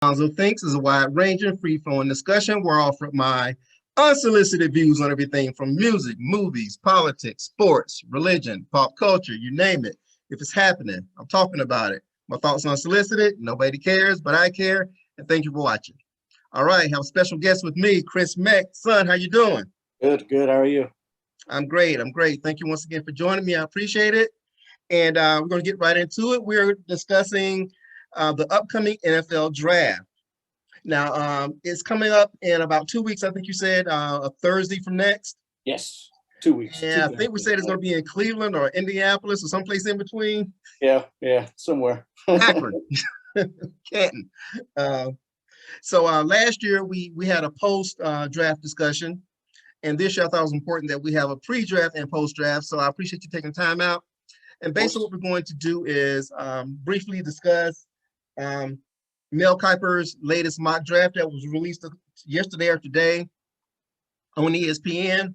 Alonzo Thinks is a wide-ranging, free-flowing discussion where I offer my unsolicited views on everything from music, movies, politics, sports, religion, pop culture, you name it. If it's happening, I'm talking about it. My thoughts unsolicited, nobody cares, but I care, and thank you for watching. All right, have a special guest with me, Chris Meck. Son, how you doing? Good, good. How are you? I'm great. I'm great. Thank you once again for joining me. I appreciate it. And we're going to get right into it. We're discussing the upcoming NFL draft. Now, it's coming up in about 2 weeks. I think you said a Thursday from next. Yes, 2 weeks. And I think we said it's going to be in Cleveland or Indianapolis or someplace in between. Yeah, somewhere. Akron, Canton. So last year we had a post draft discussion, and this year I thought it was important that we have a pre-draft and post-draft. So I appreciate you taking time out. And basically what we're going to do is briefly discuss Mel Kiper's latest mock draft that was released yesterday or today on ESPN.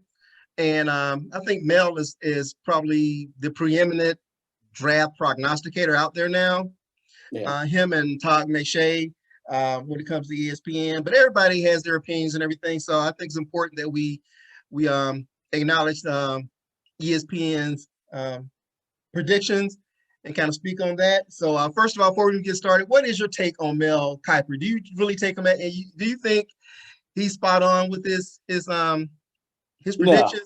And I think Mel is probably the preeminent draft prognosticator out there now. Yeah. Him and Todd McShay when it comes to ESPN, but everybody has their opinions and everything. So I think it's important that we acknowledge ESPN's predictions and kind of speak on that. So first of all, before we get started, what is your take on Mel Kiper? Do you really take him at, and do you think he's spot on with his predictions,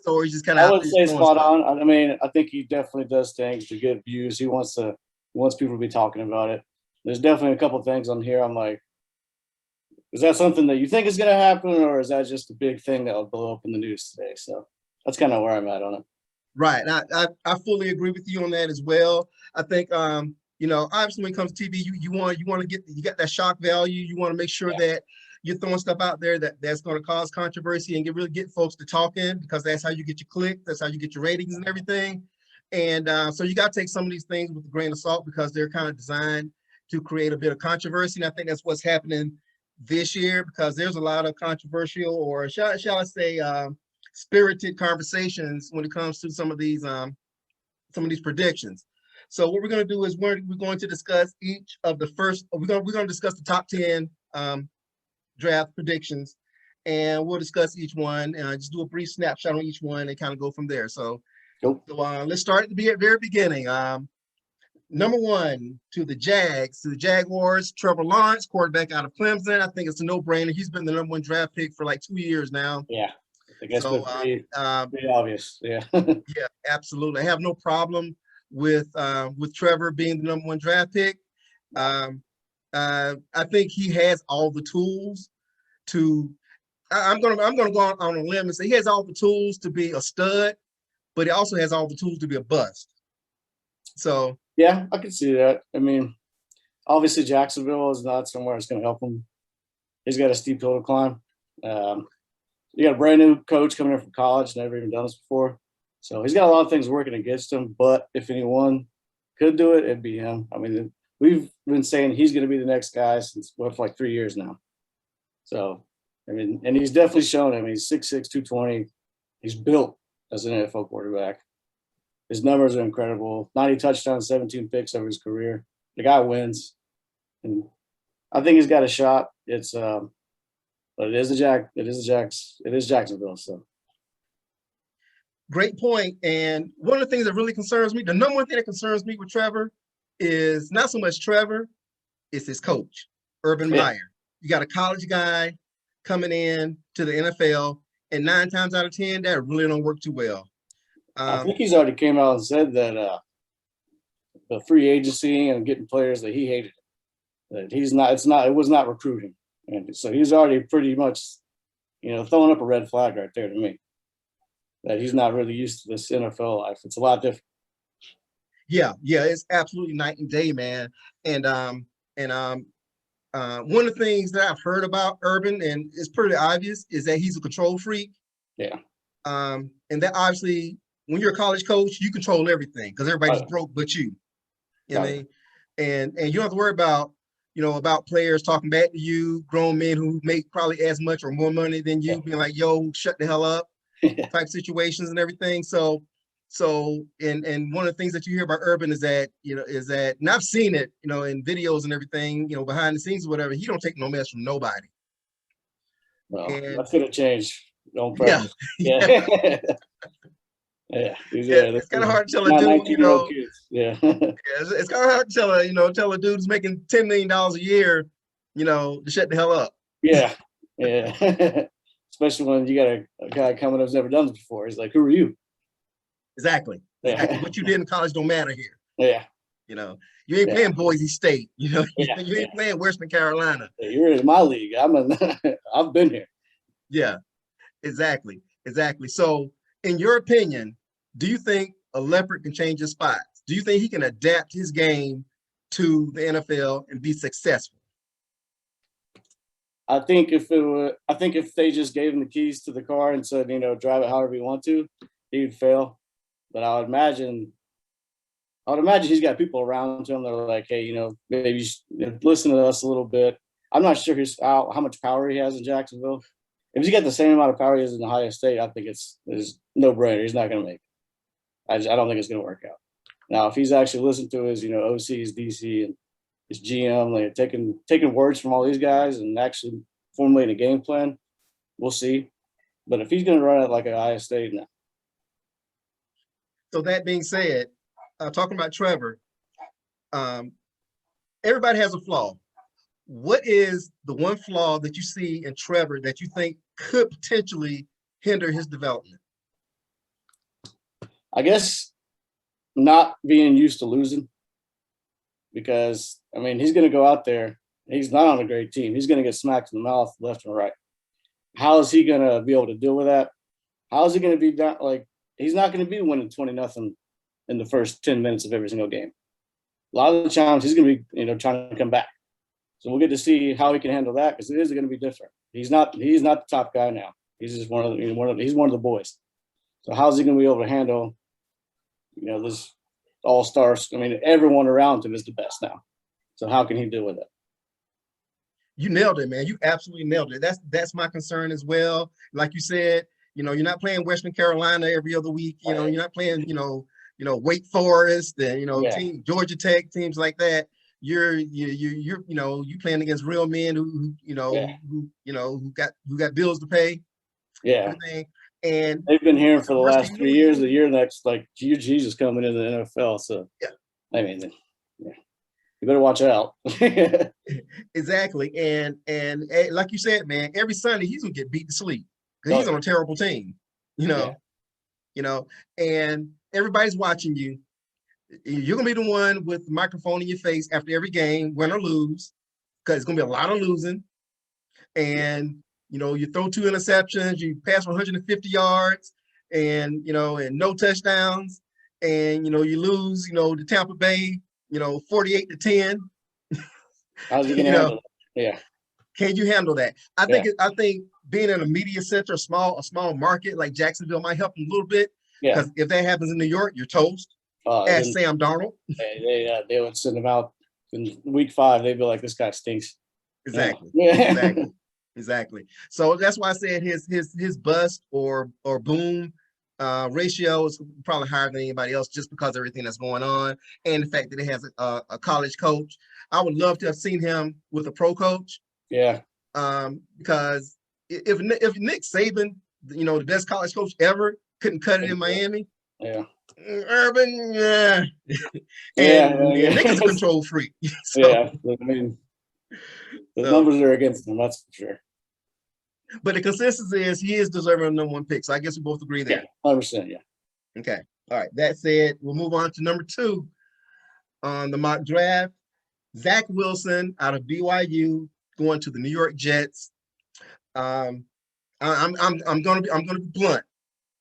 or he's just kind of I wouldn't say spot stuff? on. I mean, I think he definitely does things to get views. He wants people to be talking about it. There's definitely a couple things on here I'm like, is that something that you think is going to happen, or is that just a big thing that will blow up in the news today? So that's kind of where I'm at on it. Right. I fully agree with you on that as well. I think obviously when it comes to TV, you want to you got that shock value. You want to make sure that you're throwing stuff out there that's going to cause controversy and really get folks to talking, because that's how you get your clicks, that's how you get your ratings and everything. And so you got to take some of these things with a grain of salt, because they're kind of designed to create a bit of controversy. And I think that's what's happening this year, because there's a lot of controversial, or shall I say, spirited conversations when it comes to some of these predictions. So what we're going to do is we're going to discuss each of the first. We're going to discuss the top 10 draft predictions, and we'll discuss each one and just do a brief snapshot on each one and kind of go from there. So, let's start at the very beginning. Number one, to the Jaguars, Trevor Lawrence, quarterback out of Clemson. I think it's a no-brainer. He's been the number one draft pick for like 2 years now. Yeah. I guess so, pretty obvious. Yeah. Yeah, absolutely. I have no problem with Trevor being the number one draft pick. I think he has all the tools to. I'm gonna go on a limb and say he has all the tools to be a stud, but he also has all the tools to be a bust. So yeah, I can see that. I mean, obviously Jacksonville is not somewhere that's going to help him. He's got a steep hill to climb. You got a brand new coach coming in from college, never even done this before. So he's got a lot of things working against him, but if anyone could do it, it'd be him. I mean, we've been saying he's going to be the next guy since for like 3 years now. So, I mean, and he's definitely shown. I mean, he's 6'6", 220. He's built as an NFL quarterback. His numbers are incredible. 90 touchdowns, 17 picks over his career. The guy wins. And I think he's got a shot. But it is Jacksonville. So great point. And one of the things that really concerns me, the number one thing that concerns me with Trevor is not so much Trevor, it's his coach, Urban Meyer. You got a college guy coming in to the NFL, and 9 times out of 10, that really don't work too well. I think he's already came out and said that the free agency and getting players that he hated, that it was not recruiting. And so he's already pretty much, throwing up a red flag right there to me, that he's not really used to this NFL life. It's a lot different. Yeah, it's absolutely night and day, man. And one of the things that I've heard about Urban, and it's pretty obvious, is that he's a control freak. Yeah. And that obviously, when you're a college coach, you control everything because everybody's broke but you. You know what I mean? And you don't have to worry about players talking back to you, grown men who make probably as much or more money than you, being like, yo, shut the hell up, type situations and everything. So So, and one of the things that you hear about Urban is that, and I've seen it, in videos and everything, behind the scenes or whatever, he don't take no mess from nobody. Well, And that's gonna change. Don't yeah, practice. Yeah. Yeah. it's kind of hard to tell a not dude, 19-year-old kids. Yeah. it's kind of hard to tell a dude who's making $10 million a year, to shut the hell up. Yeah. Yeah. Especially when you got a guy coming who's never done this before. He's like, who are you? Exactly. Yeah. What you did in college don't matter here. Yeah. You ain't playing Boise State. You Yeah. ain't playing Western Carolina. Yeah, you're in my league. I've been here. Yeah, exactly. So, in your opinion, do you think a leopard can change his spots? Do you think he can adapt his game to the NFL and be successful? I think if they just gave him the keys to the car and said, drive it however you want to, he would fail. But I would imagine he's got people around him that are like, hey, maybe listen to us a little bit. I'm not sure how much power he has in Jacksonville. If he's got the same amount of power he has in Ohio State, I think it's no brainer. He's not going to make it. I don't think it's going to work out. Now, if he's actually listened to his, OCs, DC, and his GM, like taking words from all these guys and actually formulating a game plan, we'll see. But if he's going to run it like an Ohio State, no. So that being said, talking about Trevor, everybody has a flaw. What is the one flaw that you see in Trevor that you think could potentially hinder his development? I guess not being used to losing, because he's going to go out there. He's not on a great team. He's going to get smacked in the mouth left and right. How is he going to be able to deal with that? How is he going to be down? Like, he's not going to be winning 20-0 in the first 10 minutes of every single game. A lot of the times he's going to be, trying to come back. So we'll get to see how he can handle that, because it is going to be different. He's not the top guy now. He's just he's one of the boys. So how's he going to be able to handle, this all-stars? Everyone around him is the best now. So how can he deal with it? You nailed it, man. You absolutely nailed it. That's my concern as well. Like you said, you're not playing Western Carolina every other week. You're not playing, Wake Forest and Georgia Tech, teams like that. You're playing against real men who got bills to pay. Yeah. Everything. And they've been hearing for the last 3 years. The year next, like Jesus coming into the NFL. So yeah. You better watch out. Exactly. And like you said, man, every Sunday he's gonna get beat to sleep because he's on a terrible team. And everybody's watching you. You're gonna be the one with the microphone in your face after every game, win or lose, because it's gonna be a lot of losing. And you throw 2 interceptions, you pass 150 yards, and and no touchdowns, and you lose, to Tampa Bay, 48-10. How's he gonna handle it? Yeah. Can you handle that? I think being in a media center, a small market like Jacksonville might help him a little bit. Yeah. Because if that happens in New York, you're toast. Ask Sam Darnold. They would send him out in week 5. They'd be like, this guy stinks. Exactly. Yeah. Exactly. So that's why I said his bust or boom ratio is probably higher than anybody else, just because of everything that's going on and the fact that he has a college coach. I would love to have seen him with a pro coach. Yeah. Because if Nick Saban, the best college coach ever, couldn't cut it in Miami. Yeah. Urban, yeah. Nick is a control freak. So, yeah. The numbers are against him, that's for sure. But the consensus is he is deserving of the number 1 pick. So I guess we both agree there. Yeah, 100%, yeah. Okay. All right. That said, we'll move on to number 2 on the mock draft. Zack Wilson out of BYU going to the New York Jets. I'm gonna be blunt.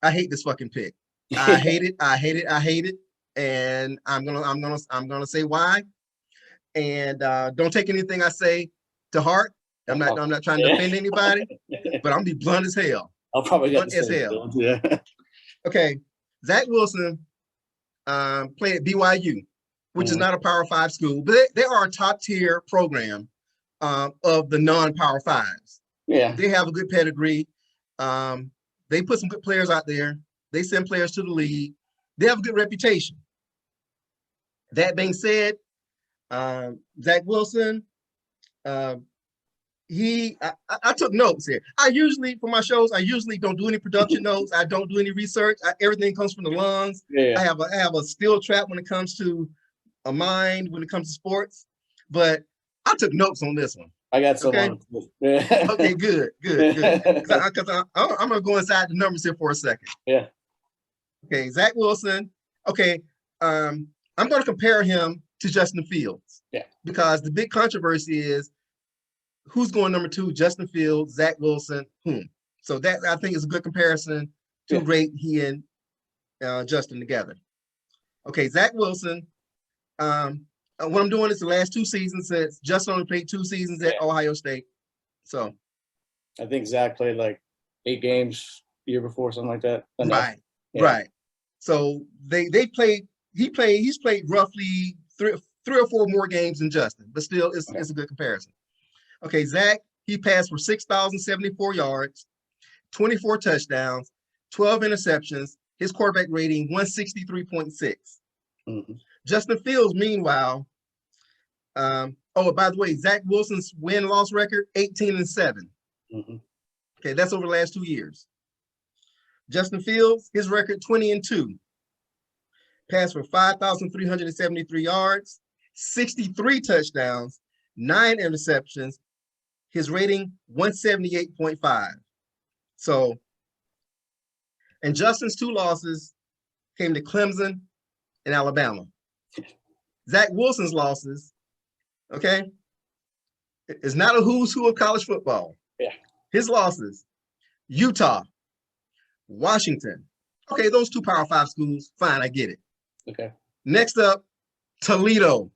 I hate this fucking pick. I hate it. And I'm gonna say why. And don't take anything I say to heart. I'm not trying to offend anybody, but I'm gonna be blunt as hell. I'll probably blunt as hell. Yeah. Okay. Zack Wilson played at BYU, which is not a Power 5 school, but they are a top tier program of the non-Power 5s. Yeah. They have a good pedigree. They put some good players out there. They send players to the league. They have a good reputation. That being said, Zack Wilson, I took notes here. For my shows, I usually don't do any production notes. I don't do any research. Everything comes from the lungs. Yeah. I have a steel trap when it comes to a mind, when it comes to sports. But I took notes on this one. I got some. Okay. Yeah. Okay, good. Because I'm gonna go inside the numbers here for a second. Yeah. Okay, Zack Wilson. Okay, I'm gonna compare him to Justin Fields. Yeah. Because the big controversy is who's going number 2, Justin Fields, Zack Wilson, whom? So that I think is a good comparison to rate he and Justin together. Okay, Zack Wilson. What I'm doing is the last 2 seasons since Justin only played 2 seasons at Ohio State. So I think Zach played like 8 games the year before, something like that. Right. So he's played roughly 3 or 4 more games than Justin, but still it's a good comparison. Okay, Zach, he passed for 6,074 yards, 24 touchdowns, 12 interceptions, his quarterback rating 163.6. Mm-hmm. Justin Fields, meanwhile, by the way, Zack Wilson's win-loss record, 18-7. Mm-hmm. Okay, that's over the last 2 years. Justin Fields, his record 20-2. Passed for 5,373 yards, 63 touchdowns, 9 interceptions. His rating 178.5. So, and Justin's 2 losses came to Clemson and Alabama. Zack Wilson's losses, okay, is not a who's who of college football. Yeah. His losses, Utah, Washington. Okay, those 2 Power 5 schools, fine, I get it. Okay. Next up, Toledo,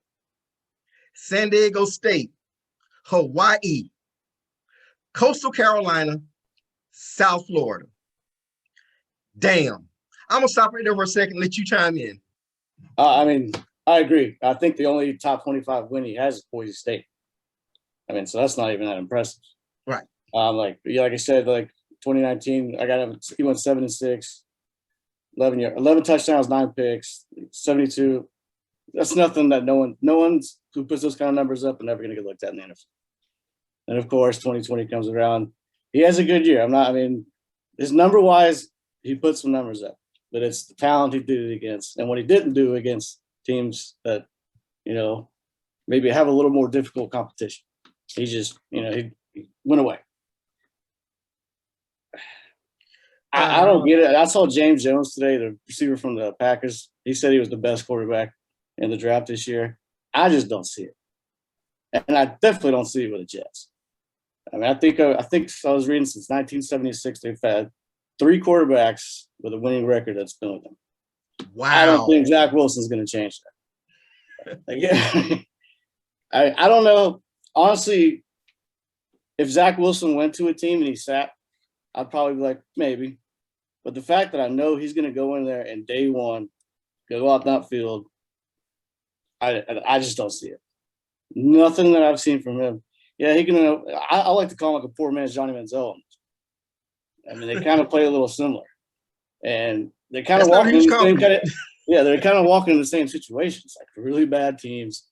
San Diego State, Hawaii, Coastal Carolina, South Florida. Damn. I'm going to stop right there for a second and let you chime in. I mean, I agree. I think the only top 25 win he has is Boise State. I mean, so that's not even that impressive. Right. Like I said, like 2019, he went 7-6, 11 touchdowns, 9 picks, 72. That's nothing that no one's who puts those kind of numbers up and never going to get looked at in the NFL. And of course, 2020 comes around. He has a good year. His number wise, he put some numbers up, but it's the talent he did it against and what he didn't do against teams that, maybe have a little more difficult competition. He just, he went away. I don't get it. I saw James Jones today, the receiver from the Packers. He said he was the best quarterback in the draft this year. I just don't see it. And I definitely don't see it with the Jets. I mean, I think I was reading since 1976, they've had 3 quarterbacks with a winning record that's been with them. Wow. I don't think Zack Wilson's going to change that. Again, I don't know. Honestly, if Zack Wilson went to a team and he sat, I'd probably be like, maybe. But the fact that I know he's going to go in there and day one, go out that field, I just don't see it. Nothing that I've seen from him. Yeah, he can. I like to call him like a poor man's Johnny Manziel. I mean, they kind of play a little similar, and they kind of walk in the same kind of. Yeah, they're kind of walking in the same situations, like really bad teams.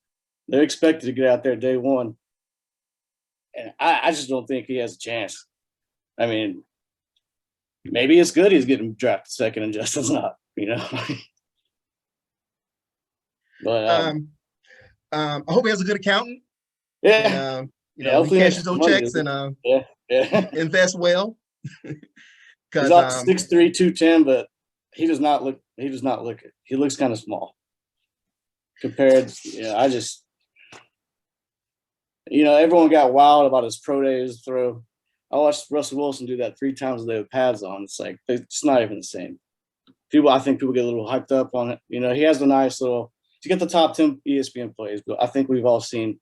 They're expected to get out there day one, and I just don't think he has a chance. I mean, maybe it's good he's getting drafted second and Justin's not, But I hope he has a good accountant. Yeah. And, he cashes those checks and invest well. He's up 6'3", 210, but he does not look it. He looks kind of small compared. Everyone got wild about his pro days throw. I watched Russell Wilson do that 3 times a day with pads on. It's like, it's not even the same. I think people get a little hyped up on it. He has a nice little, to get the top 10 ESPN plays, but I think we've all seen,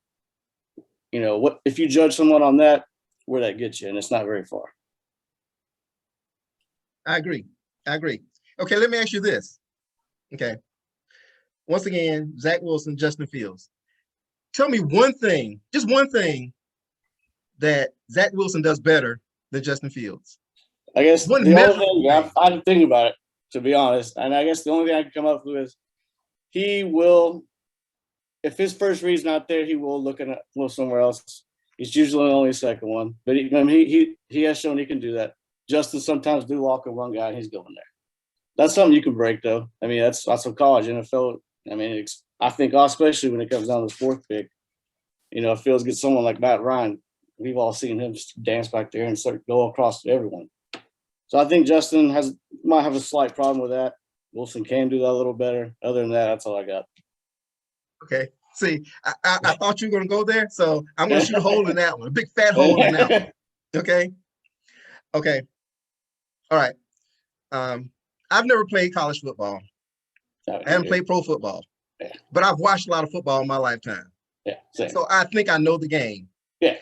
what if you judge someone on that, where that gets you, and it's not very far. I agree. Okay, let me ask you this. Okay. Once again, Zack Wilson, Justin Fields. Tell me one thing, just one thing, that Zack Wilson does better than Justin Fields. I guess the only thing, I had to think about it. to be honest. And I guess the only thing I can come up with is he will, if his first read's not there, he will look somewhere else. He's usually only second one, but he has shown he can do that. Justin sometimes do walk a one guy, and he's going there. That's something you can break, though. I mean, that's what college, NFL. I mean, I think especially when it comes down to the fourth pick, you know, if Fields gets someone like Matt Ryan, we've all seen him just dance back there and start go across to everyone. So I think Justin might have a slight problem with that. Wilson can do that a little better. Other than that, that's all I got. Okay. See, I thought you were going to go there, so I'm going to shoot a hole in that one, a big fat hole in that one. Okay. Okay. All right. I've never played college football. I haven't played pro football, but I've watched a lot of football in my lifetime. Yeah. Same. So I think I know the game. Yeah.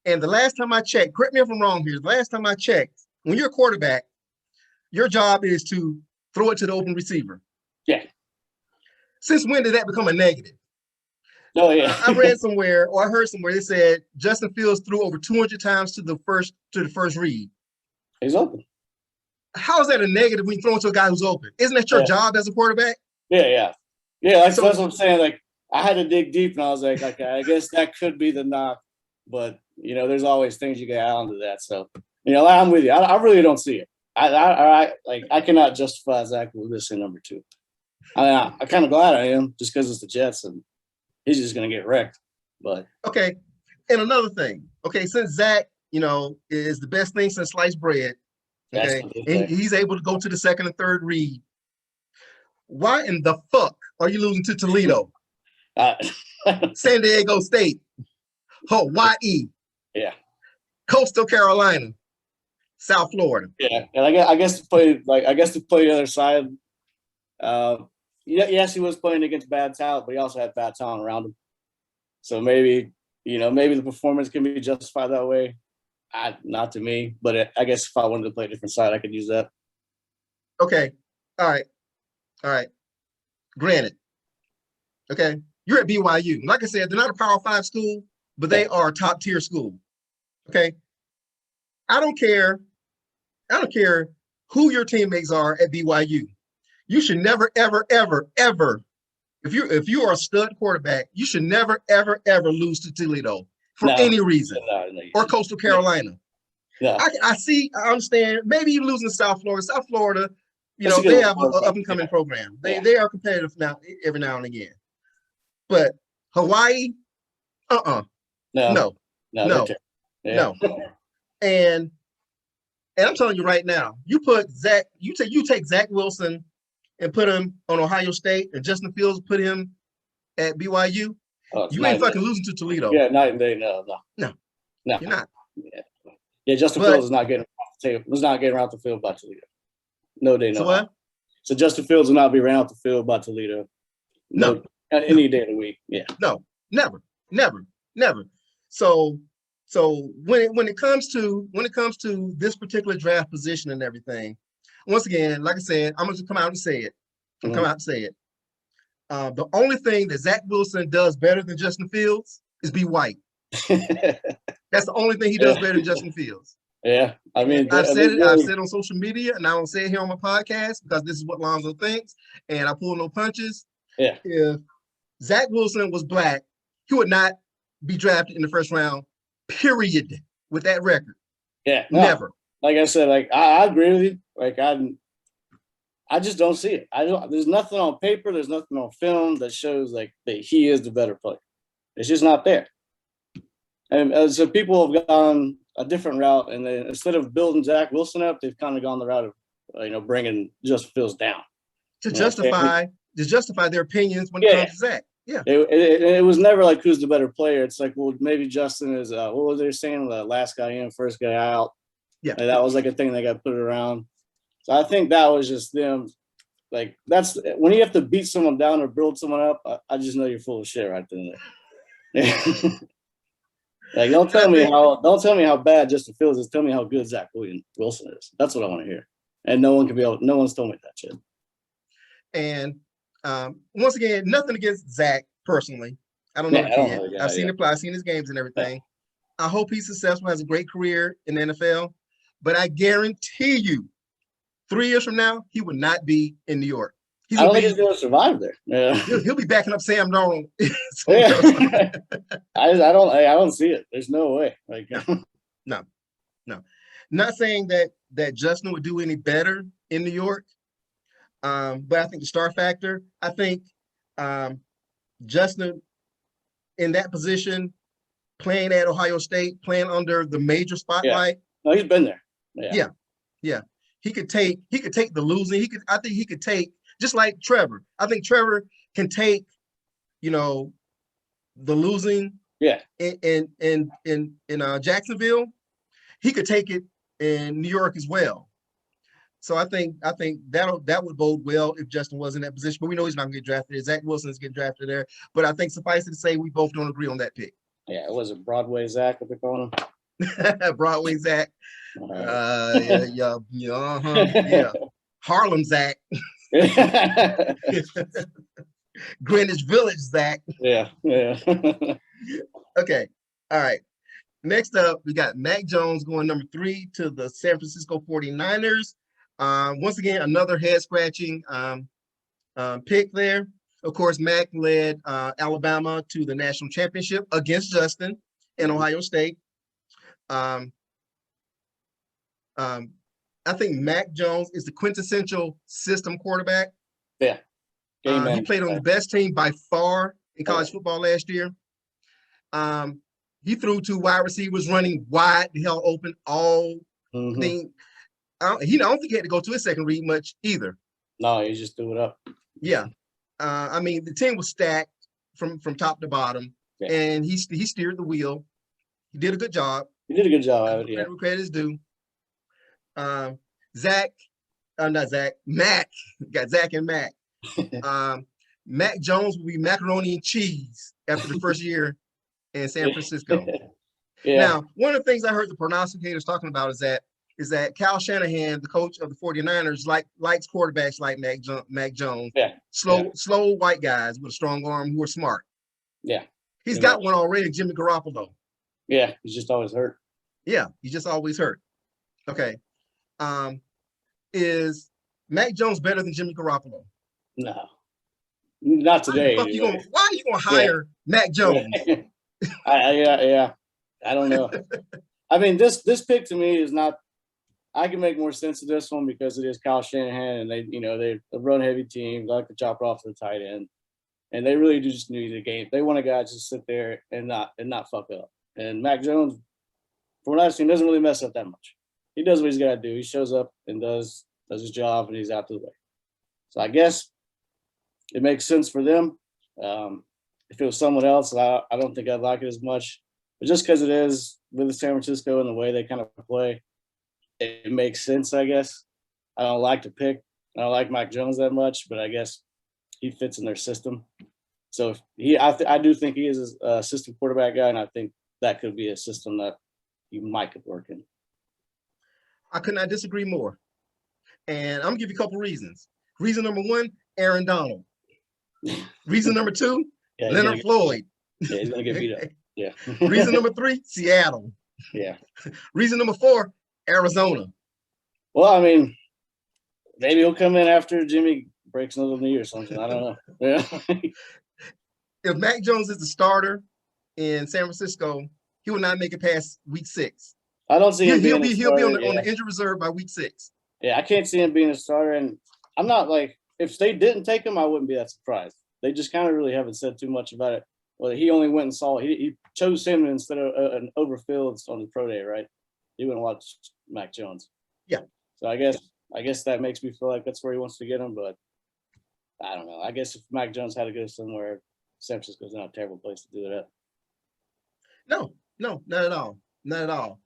And the last time I checked, correct me if I'm wrong here, the last time I checked, when you're a quarterback, your job is to throw it to the open receiver. Yeah. Since when did that become a negative? Oh, yeah. I read somewhere, or I heard somewhere, they said Justin Fields threw over 200 times to the first read. He's open. How is that a negative when you throw it to a guy who's open? Isn't that your job as a quarterback? Yeah. That's what I'm saying. Like, I had to dig deep, and I was like, okay, I guess that could be the knock. But, you know, there's always things you can add on to that. So, you know, I'm with you. I really don't see it. I cannot justify Zack Wilson number 2. I'm kind of glad I am, just because it's the Jets, and he's just going to get wrecked. But okay, and another thing. Okay, since Zack, you know, is the best thing since sliced bread. Okay, and he's able to go to the second and third read. Why in the fuck are you losing to Toledo, San Diego State, Hawaii, Coastal Carolina, South Florida? Yeah, and I guess to play the other side. Yes, he was playing against bad talent, but he also had bad talent around him. So maybe the performance can be justified that way. Not to me, but I guess if I wanted to play a different side, I could use that. Okay. All right. Granted. Okay. You're at BYU. Like I said, they're not a Power 5 school, but they are a top tier school. Okay. I don't care who your teammates are at BYU. You should never, ever, ever, ever, if you are a stud quarterback, you should never, ever, ever lose to Toledo for any reason, or Coastal Carolina. Yeah. I understand. Maybe you're losing to South Florida. South Florida, you know, they have an up-and-coming program. They are competitive now, every now and again. But Hawaii, no. And I'm telling you right now, you take Zack Wilson and put him on Ohio State, and Justin Fields put him at BYU. You ain't fucking losing to Toledo. Yeah, night and day. No. You're not. Yeah, Justin Fields is not getting around the field by Toledo. No day, no. So what? So Justin Fields will not be ran out the field by Toledo. No. Any day of the week. Yeah. No, never. So when it comes to this particular draft position and everything, once again, like I said, I'm gonna just come out and say it. The only thing that Zack Wilson does better than Justin Fields is be white. That's the only thing he does better than Justin Fields. Yeah, I mean, I've said it on social media, and I won't say it here on my podcast because this is what Lonzo thinks, and I pull no punches. Yeah. If Zack Wilson was black, he would not be drafted in the first round. Period. With that record. Yeah. Never. Like I said, like I agree with you. Like I just don't see it. There's nothing on paper. There's nothing on film that shows like that he is the better player. It's just not there. And so people have gone a different route, and then instead of building Zack Wilson up, they've kind of gone the route of bringing Justin Fields down to justify their opinions when it comes to Zack. Yeah, it was never like who's the better player. It's like, well, maybe Justin is what was they saying, the last guy in, first guy out. Yeah, and that was like a thing that got put around. So I think that was just them. Like that's when you have to beat someone down or build someone up. I just know you're full of shit right then. Like don't tell me how bad Justin Fields is. Tell me how good Zack Wilson is. That's what I want to hear. And no one's told me that shit. And once again, nothing against Zack personally. I don't know the kid. I've seen him play. I've seen his games and everything. Yeah. I hope he's successful, has a great career in the NFL. But I guarantee you, 3 years from now, he would not be in New York. I don't think he's going to survive there. Yeah. He'll be backing up Sam Darnold. Yeah. I don't see it. There's no way. Like no. Not saying that Justin would do any better in New York, but I think the star factor. I think Justin in that position, playing at Ohio State, playing under the major spotlight. Yeah. No, he's been there. Yeah. He could take the losing. I think he could take, just like Trevor. I think Trevor can take, the losing. Yeah. In Jacksonville, he could take it in New York as well. So I think that would bode well if Justin was in that position. But we know he's not going to get drafted there. Zach Wilson is getting drafted there. But I think suffice it to say, we both don't agree on that pick. Yeah, it was a Broadway Zach, what they call him. Broadway Zach. Yeah. Harlem Zach. Greenwich Village Zach. Yeah. Okay. All right. Next up, we got Mac Jones going number 3 to the San Francisco 49ers. Once again, another head-scratching pick there. Of course, Mac led Alabama to the national championship against Justin in Ohio State. I think Mac Jones is the quintessential system quarterback. Yeah. He played on the best team by far in college football last year. He threw 2 wide receivers running wide the hell open all thing. I don't think he had to go to his second read much either. No, he just threw it up. Yeah. I mean, the team was stacked from top to bottom, and he steered the wheel. He did a good job. He did a good job of it, yeah. Credit is due. Mac. Got Zach and Mac. Mac Jones will be macaroni and cheese after the first year in San Francisco. Yeah. Now, one of the things I heard the prognosticators talking about is that Kyle Shanahan, the coach of the 49ers, likes quarterbacks like Mac Jones. Yeah. Slow white guys with a strong arm who are smart. Yeah. He's got one already, Jimmy Garoppolo. Yeah, he's just always hurt. Yeah, he's just always hurt. Okay. Is Mac Jones better than Jimmy Garoppolo? No. Not today. Why are you gonna hire Mac Jones? Yeah. I don't know. I mean, this pick to me is not. I can make more sense of this one because it is Kyle Shanahan, and they're a run heavy team. They like to chop off to the tight end, and they really do just need a game. They want a guy to just sit there and not fuck up. And Mac Jones, from what I've seen, doesn't really mess up that much. He does what he's got to do. He shows up and does his job, and he's out the way. So I guess it makes sense for them. If it was someone else, I don't think I'd like it as much. But just because it is with the San Francisco and the way they kind of play, it makes sense, I guess. I don't like to pick. I don't like Mike Jones that much, but I guess he fits in their system. So I do think he is a system quarterback guy, and I think that could be a system that he might could work in. I could not disagree more. And I'm going to give you a couple reasons. Reason number 1, Aaron Donald. Reason number 2, Leonard Floyd. Yeah, he's going to get beat up. Yeah. Reason number 3, Seattle. Yeah. Reason number 4, Arizona. Well, I mean, maybe he'll come in after Jimmy breaks another knee or something. I don't know. Yeah. If Mac Jones is the starter in San Francisco, he will not make it past week 6. I don't see him he'll be on the injury reserve by week 6. Yeah, I can't see him being a starter, and I'm not like, if they didn't take him, I wouldn't be that surprised. They just kind of really haven't said too much about it. Well, he only went and saw. He chose him instead of an Overfields on the pro day, right? He went and watched Mac Jones. Yeah. So I guess that makes me feel like that's where he wants to get him, but I don't know. I guess if Mac Jones had to go somewhere, San Francisco's not a terrible place to do that. No, not at all. Not at all.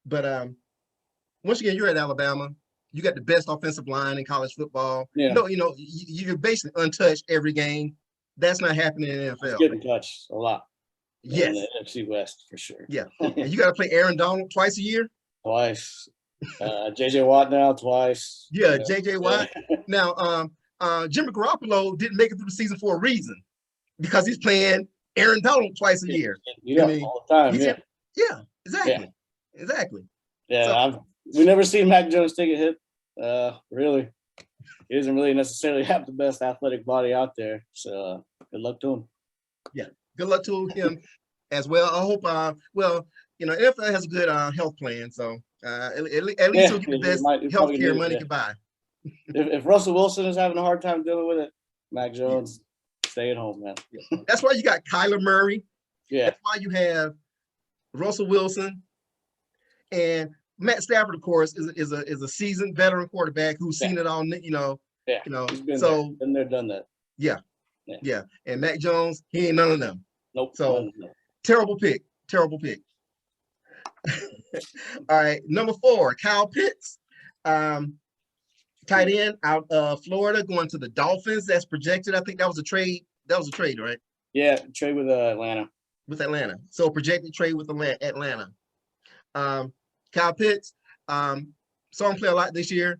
But once again, you're at Alabama. You got the best offensive line in college football. Yeah. You're basically untouched every game. That's not happening in the NFL. He's getting touched a lot. Yes. In the NFC West for sure. Yeah. And you got to play Aaron Donald twice a year. Twice. JJ Watt now twice. Yeah, JJ Watt. Now, Jimmy Garoppolo didn't make it through the season for a reason, because he's playing Aaron Donald twice a year. All the time. Yeah, exactly. Yeah. Exactly. Yeah, we've never seen Mac Jones take a hit Really. He doesn't really necessarily have the best athletic body out there. So good luck to him. Yeah, good luck to him as well. I hope. Well, NFL has a good health plan, so at least he'll get the best health care money can buy. If Russell Wilson is having a hard time dealing with it, Mac Jones, stay at home, man. That's why you got Kyler Murray. Yeah. That's why you have Russell Wilson and Matt Stafford, of course, is a seasoned veteran quarterback who's seen it all. Yeah. He's been there, done that. Yeah. And Mac Jones, he ain't none of them. Nope. So terrible pick. All right, number 4, Kyle Pitts, tight end out of Florida, going to the Dolphins. That's projected. I think that was a trade. Right? Yeah, trade with Atlanta. So projected trade with Atlanta. Kyle Pitts, saw him play a lot this year.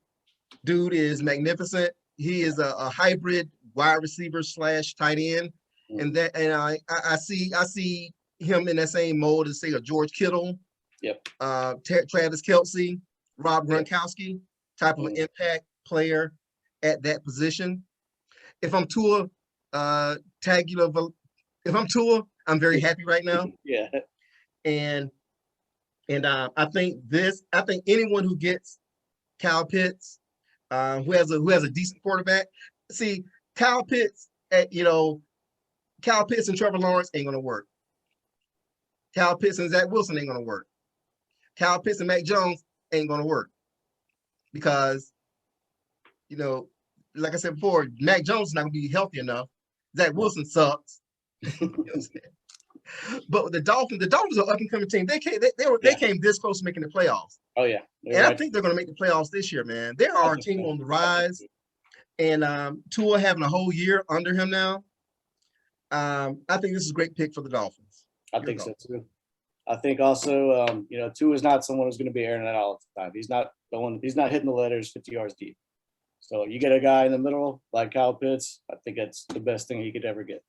Dude is magnificent. He is a hybrid wide receiver / tight end, and I see him in that same mold as, say, a George Kittle. Yep. Travis Kelce, Rob Gronkowski, type of an impact player at that position. If I'm Tua, I'm very happy right now. Yeah. And I think anyone who gets Kyle Pitts, who has a decent quarterback. See, Kyle Pitts and Trevor Lawrence ain't gonna work. Kyle Pitts and Zack Wilson ain't gonna work. Kyle Pitts and Mac Jones ain't gonna work because, like I said before, Mac Jones is not gonna be healthy enough. Zack Wilson sucks. But with the Dolphins are an up and coming team. They came this close to making the playoffs. Oh yeah, and I think they're going to make the playoffs this year, man. They are a team on the rise, and Tua having a whole year under him now. I think this is a great pick for the Dolphins. I think so too. I think also, Tua is not someone who's going to be airing it out all the time. He's not hitting the letters 50 yards deep. So you get a guy in the middle like Kyle Pitts, I think that's the best thing he could ever get.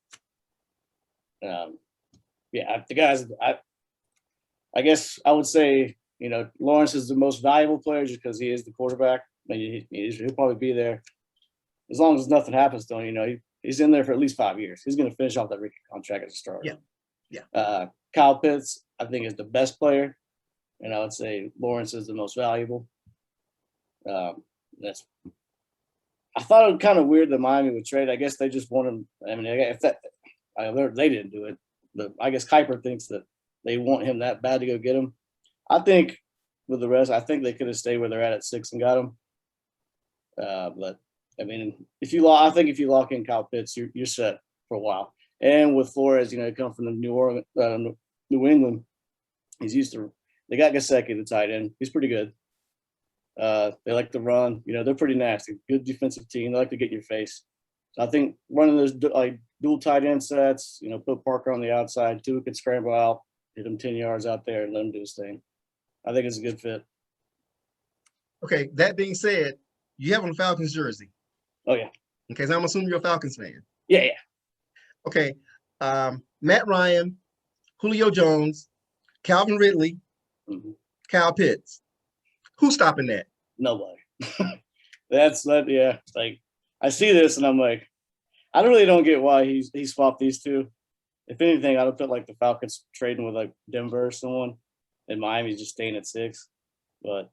The guys, I guess I would say, Lawrence is the most valuable player just because he is the quarterback. He'll probably be there as long as nothing happens to him. He's in there for at least 5 years. He's going to finish off that rookie contract as a starter. Yeah. Kyle Pitts, I think, is the best player, and I would say Lawrence is the most valuable. I thought it was kind of weird that Miami would trade. I guess they just want him. I mean, they didn't do it. But I guess Kuiper thinks that they want him that bad to go get him. I think with the rest, I think they could have stayed where they're at 6 and got him. But I mean, if you lock in Kyle Pitts, you're set for a while. And with Flores, come from the New England, he's used to. They got Gesicki, the tight end. He's pretty good. They like to run. They're pretty nasty. Good defensive team. They like to get in your face. So I think running those dual tight end sets, put Parker on the outside, Tua could scramble out, hit him 10 yards out there and let him do his thing. I think it's a good fit. Okay, that being said, you have on the Falcons jersey. Oh, yeah. Okay, so I'm assuming you're a Falcons fan. Yeah. Okay, Matt Ryan, Julio Jones, Calvin Ridley, Kyle Pitts. Who's stopping that? Nobody. Yeah. Like, I see this and I'm like, I really don't get why he swapped these two. If anything, I'd have put like the Falcons trading with like Denver or someone, and Miami's just staying at 6. But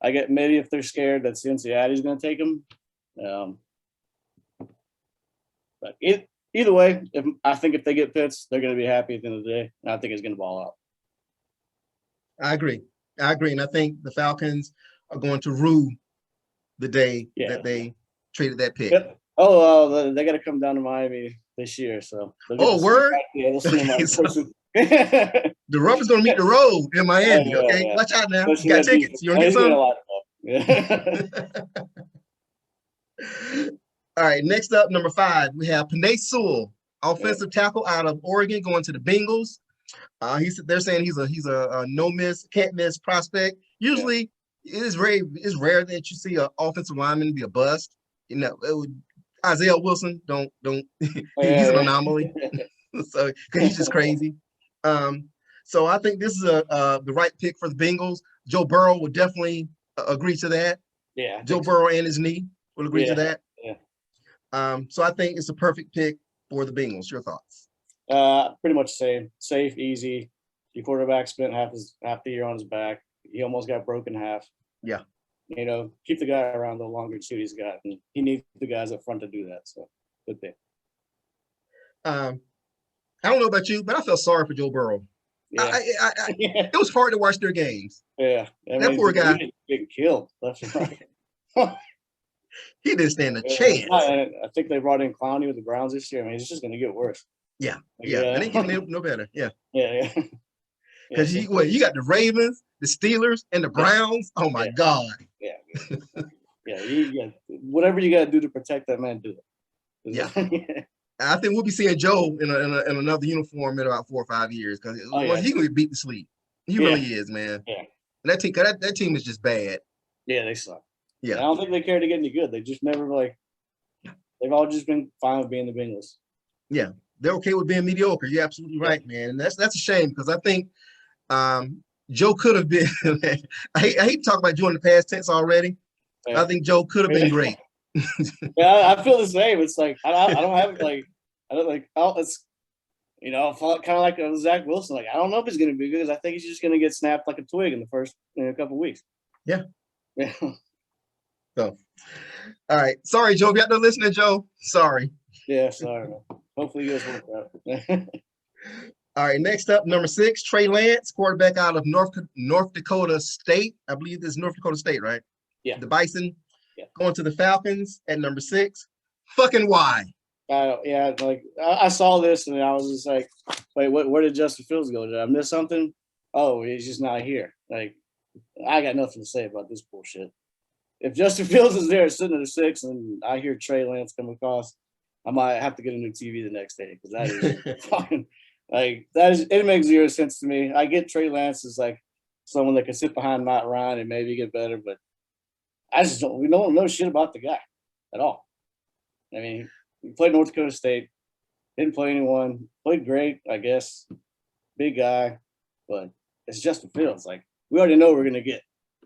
I get maybe if they're scared that Cincinnati's going to take them. But either way, I think if they get Pitts, they're going to be happy at the end of the day, and I think it's going to ball out. I agree, and I think the Falcons are going to rue the day that they traded that pick. Yep. Oh, they got to come down to Miami this year. So. Word? Yeah, we'll see them. The rubber's going to meet the road in Miami. Yeah, okay, yeah. Watch out now. You got tickets. You want to get some? Yeah. All right. Next up, number 5, we have Panay Sewell, offensive tackle out of Oregon, going to the Bengals. They're saying he's a no miss, can't miss prospect. Usually, it's rare that you see an offensive lineman be a bust. Isaiah Wilson, don't. He's an anomaly. So because he's just crazy. So I think this is the right pick for the Bengals. Joe Burrow would definitely agree to that. Yeah. Joe Burrow and his knee. We'll agree to that. Yeah. So I think it's a perfect pick for the Bengals. Your thoughts? Pretty much the same. Safe, easy. Your quarterback spent half the year on his back. He almost got broken half. Yeah. You know, keep the guy around the longer and see what he's got. And he needs the guys up front to do that. So good pick. I don't know about you, but I felt sorry for Joe Burrow. Yeah. It was hard to watch their games. Yeah. That poor guy. Getting killed left and right. He didn't stand a chance. I think they brought in Clowney with the Browns this year. I mean, it's just going to get worse. Yeah. And they get no better. Yeah. Yeah. Because you got the Ravens, the Steelers, and the Browns. Oh my God. Yeah. Whatever you got to do to protect that man, do it. Yeah. I think we'll be seeing Joe in another uniform in about 4 or 5 years because he's going to beat the sleep. He really is, man. Yeah. And that team is just bad. Yeah, they suck. Yeah. I don't think they care to get any good. They just never they've all just been fine with being the Bengals. Yeah. They're okay with being mediocre. You're absolutely right, man. And that's a shame because I think Joe could have been I hate to talk about Joe in the past tense already. Yeah. I think Joe could have been great. Yeah, I feel the same. It's like I don't have it's I felt kind of like Zack Wilson. Like I don't know if he's going to be good because I think he's just going to get snapped like a twig in the first couple of weeks. Yeah. So, all right. Sorry, Joe. If you're not listening, Joe. Sorry. Yeah, sorry. Man. Hopefully, you guys work out. All right. Next up, number 6, Trey Lance, quarterback out of North Dakota State. I believe this is North Dakota State, right? Yeah. The Bison. Yeah. Going to the Falcons at number 6. Fucking why? I saw this and I was just like, wait, where did Justin Fields go? Did I miss something? Oh, he's just not here. Like, I got nothing to say about this bullshit. If Justin Fields is there sitting at a 6 and I hear Trey Lance come across, I might have to get a new TV the next day because that is fucking it makes zero sense to me. I get Trey Lance is like someone that can sit behind Matt Ryan and maybe get better, but we don't know shit about the guy at all. I mean, he played North Dakota State, didn't play anyone, played great, I guess, big guy, but it's Justin Fields. Like, we already know we're going to get.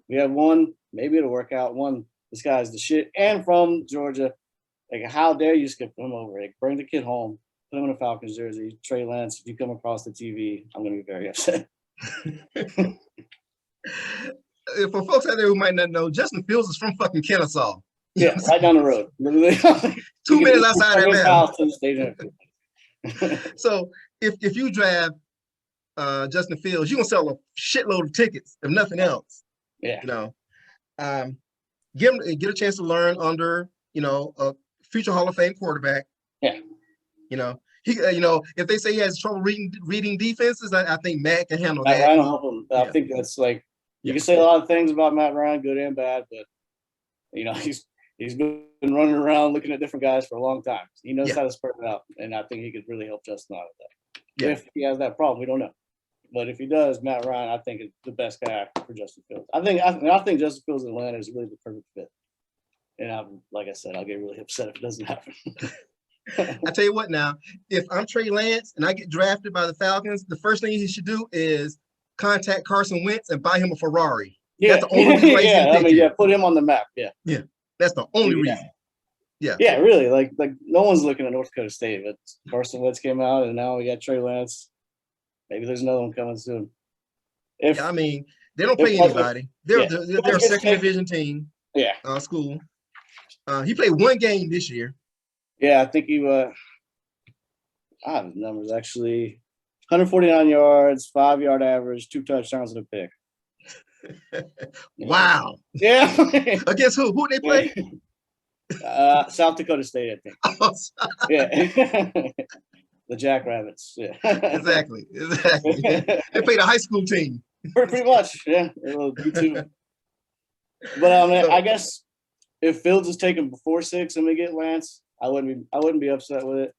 We have one, maybe it'll work out. One, this guy's the shit, and from Georgia. Like, how dare you skip him over? Like, bring the kid home, put him in a Falcons jersey. Trey Lance, if you come across the TV, I'm going to be very upset. For folks out there who might not know, Justin Fields is from fucking Kennesaw. Yeah, right down the road. 2 minutes outside of house. So if you draft Justin Fields, you're gonna sell a shitload of tickets, if nothing else. Yeah. Get a chance to learn under a future Hall of Fame quarterback. Yeah. If they say he has trouble reading defenses, I think Matt can handle that. I don't help him. I think that's like you can say a lot of things about Matt Ryan, good and bad, but he's been running around looking at different guys for a long time. He knows how to spread it out, and I think he could really help Justin out of that. Yeah. If he has that problem, we don't know. But if he does, Matt Ryan, I think, is the best guy for Justin Fields. I think Justin Fields in Atlanta is really the perfect fit. And like I said, I'll get really upset if it doesn't happen. I tell you what now, if I'm Trey Lance and I get drafted by the Falcons, the first thing he should do is contact Carson Wentz and buy him a Ferrari. Yeah. That's the only reason. Put him on the map. Yeah. Yeah. That's the only reason. Yeah. Yeah, really. Like no one's looking at North Dakota State, but Carson Wentz came out and now we got Trey Lance. Maybe there's another one coming soon. They don't pay anybody. They're a second division team. Yeah. School. He played 1 game this year. Yeah, I think he I have his numbers actually. 149 yards, 5-yard average, 2 touchdowns and a pick. Wow. Yeah. Against who? Who they play? South Dakota State, I think. Yeah. The Jackrabbits. Yeah. Exactly. They played a high school team. Pretty much, yeah. But I guess if Fields is taken before 6 and we get Lance, I wouldn't be upset with it.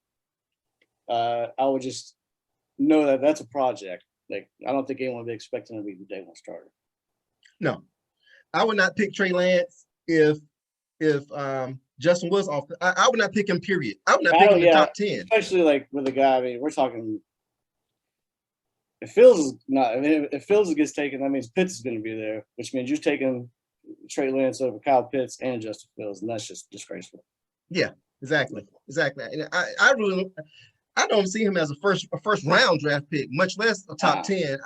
I would just know that that's a project. Like, I don't think anyone would be expecting him to be the day 1 starter. No, I would not pick Trey Lance if Justin was off. I would not pick him. Period. I would not pick him in the top 10. Especially like with a guy. I mean, we're talking. If Fields gets taken, that means Pitts is going to be there, which means you're taking Trey Lance over Kyle Pitts and Justin Fields, and that's just disgraceful. Yeah, exactly. And I don't see him as a first round draft pick, much less a top 10.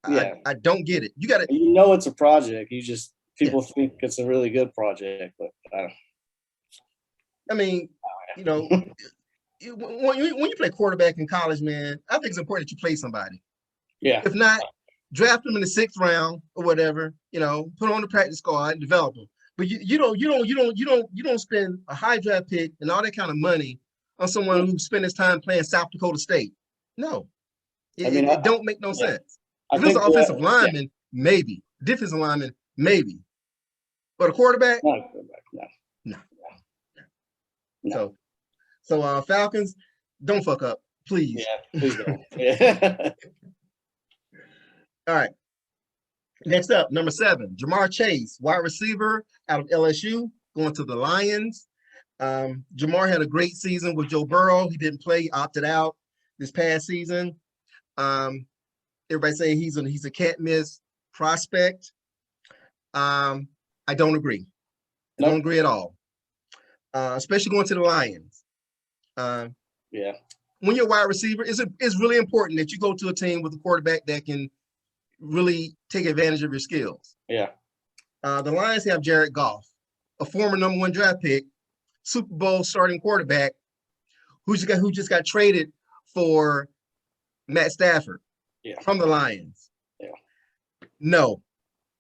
I don't get it. You got to. It's a project. People think it's a really good project, but I mean, when you play quarterback in college, man, I think it's important that you play somebody. Yeah. If not, draft them in the 6th round or whatever. Put on the practice squad and develop them. But you don't spend a high draft pick and all that kind of money on someone who spent his time playing South Dakota State. No, it don't make no sense. If it's an offensive lineman, maybe. Defensive lineman, maybe. But a quarterback, no. So Falcons, don't fuck up, please. Yeah, please don't. Yeah. All right. Next up, number 7, Jamar Chase, wide receiver out of LSU, going to the Lions. Jamar had a great season with Joe Burrow. He didn't play, opted out this past season. Everybody say he's a can't miss prospect. I don't agree. I don't agree at all. Especially going to the Lions. When you're a wide receiver, it's really important that you go to a team with a quarterback that can really take advantage of your skills. Yeah. The Lions have Jared Goff, a former number 1 draft pick, Super Bowl starting quarterback, who just got traded for Matt Stafford from the Lions. Yeah. No.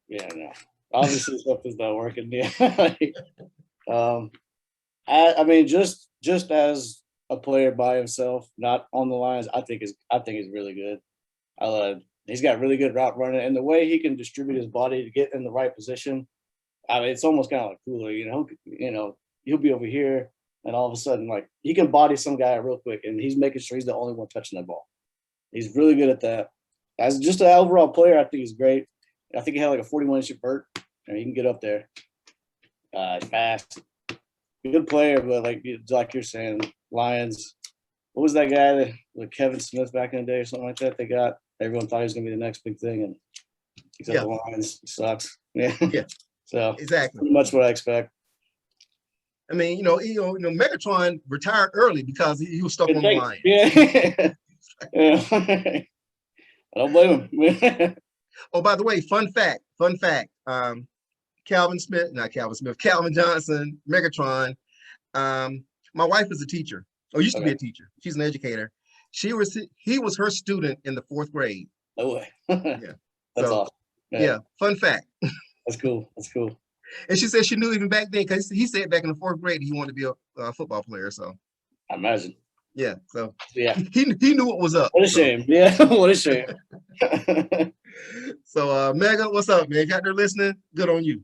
Yeah, no. Obviously something's not working. Yeah. I mean, just as a player by himself, not on the Lions, I think he's really good. He's got really good route running, and the way he can distribute his body to get in the right position, I mean, it's almost kind of like Cooler. He'll be over here, and all of a sudden, like, he can body some guy real quick, and he's making sure he's the only one touching that ball. He's really good at that. As just an overall player, I think he's great. I think he had like a 41-inch vert, and he can get up there. Fast. Good player, but like you're saying, Lions. What was that guy like Kevin Smith back in the day or something like that? They got everyone thought he was gonna be the next big thing, and except the Lions sucks. Yeah. So exactly, pretty much what I expect. I mean, Megatron retired early because he was stuck on the Lions. Yeah. I don't blame him. Oh, by the way, fun fact. Calvin Johnson, Megatron. My wife is a teacher, or used to be a teacher. She's an educator. He was her student in the 4th grade. No way. Yeah. That's awesome. Yeah, fun fact. That's cool. And she said she knew even back then, because he said back in the 4th grade he wanted to be a football player. So I imagine. Yeah. So he knew what was up. What a shame. Yeah. What a shame. So Mega, what's up, man? Got there listening? Good on you.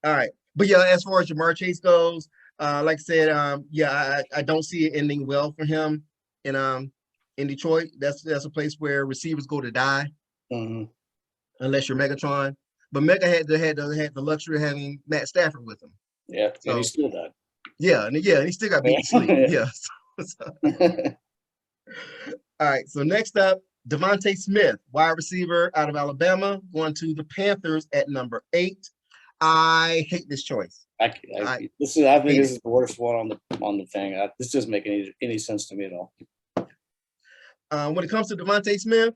All right. But yeah, as far as Jamar Chase goes, like I said, I don't see it ending well for him in Detroit. That's a place where receivers go to die, unless you're Megatron. But Mega had the luxury of having Matt Stafford with him. Yeah, so, and he still died. Yeah, and he still got beat to sleep. Yeah. All right. So next up, Devonta Smith, wide receiver out of Alabama, going to the Panthers at number 8. I hate this choice. I think this is the worst one on the thing. This doesn't make any sense to me at all. When it comes to Devonta Smith,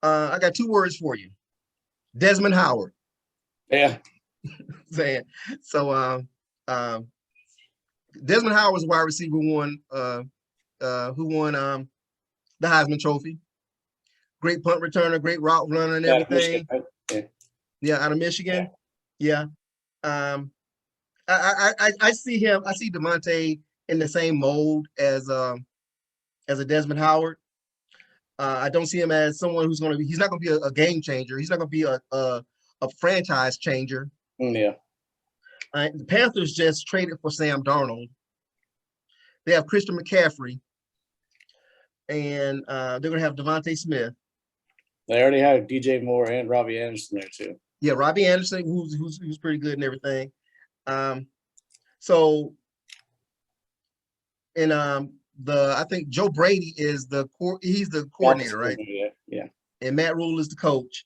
I got 2 words for you: Desmond Howard. Yeah. Saying so. Desmond Howard was a wide receiver who won the Heisman Trophy. Great punt returner, great route runner, and everything. Yeah, out of Michigan. Yeah. I see him. I see Devonta in the same mold as a Desmond Howard. I don't see him as someone who's going to be. He's not going to be a game changer. He's not going to be a franchise changer. Yeah. The Panthers just traded for Sam Darnold. They have Christian McCaffrey, and they're going to have Devonta Smith. They already have DJ Moore and Robbie Anderson there too. Yeah, Robbie Anderson, who's pretty good and everything. I think Joe Brady is he's the coordinator, right? Yeah. And Matt Rule is the coach.